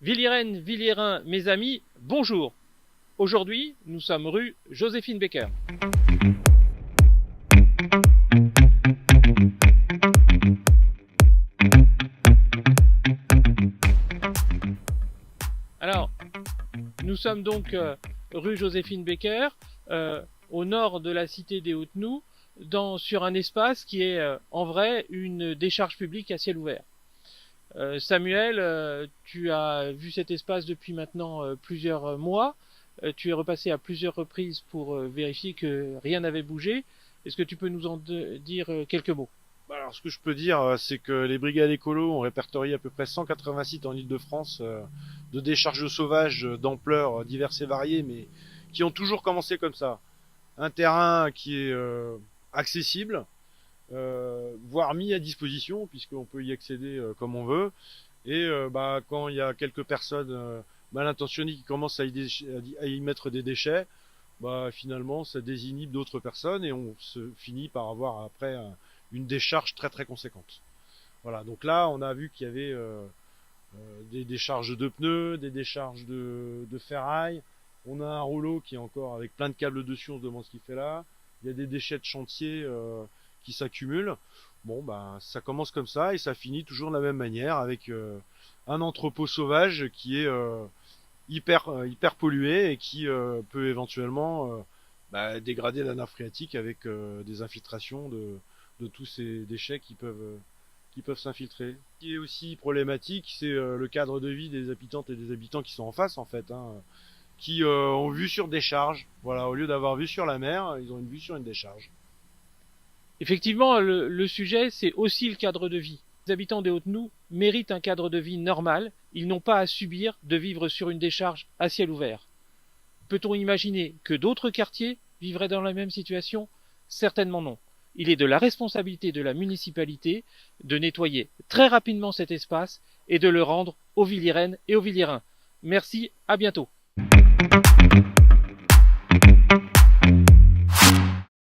Villirène, Villierin, mes amis, bonjour. Aujourd'hui, nous sommes rue Joséphine Baker. Alors, nous sommes donc rue Joséphine Baker, au nord de la cité des Hautes-Noues, sur un espace qui est en vrai une décharge publique à ciel ouvert. Samuel, tu as vu cet espace depuis maintenant plusieurs mois. Tu es repassé à plusieurs reprises pour vérifier que rien n'avait bougé. Est-ce que tu peux nous en dire quelques mots? Alors, ce que je peux dire, c'est que les brigades écolos ont répertorié à peu près 180 sites en Île-de-France de décharges sauvages d'ampleur diverses et variées, mais qui ont toujours commencé comme ça. Un terrain qui est accessible, voire mis à disposition, puisqu'on peut y accéder comme on veut. Et quand il y a quelques personnes mal intentionnées qui commencent à y mettre des déchets, finalement ça désinhibe d'autres personnes et on se finit par avoir après une décharge très très conséquente. Voilà, donc là on a vu qu'il y avait des décharges de pneus, des décharges de ferraille. On a un rouleau qui est encore avec plein de câbles dessus, on se demande ce qu'il fait là. Il y a des déchets de chantier qui s'accumulent. Bon, ça commence comme ça et ça finit toujours de la même manière avec un entrepôt sauvage qui est hyper pollué et qui peut éventuellement dégrader la nappe phréatique avec des infiltrations de tous ces déchets qui peuvent s'infiltrer. Ce qui est aussi problématique, c'est le cadre de vie des habitantes et des habitants qui sont en face en fait, hein, qui ont vue sur décharge. Voilà, au lieu d'avoir vue sur la mer, ils ont une vue sur une décharge. Effectivement, le sujet, c'est aussi le cadre de vie. Les habitants des Hautes-Noues méritent un cadre de vie normal. Ils n'ont pas à subir de vivre sur une décharge à ciel ouvert. Peut-on imaginer que d'autres quartiers vivraient dans la même situation? Certainement non. Il est de la responsabilité de la municipalité de nettoyer très rapidement cet espace et de le rendre aux Villirènes et aux Villierins. Merci, à bientôt.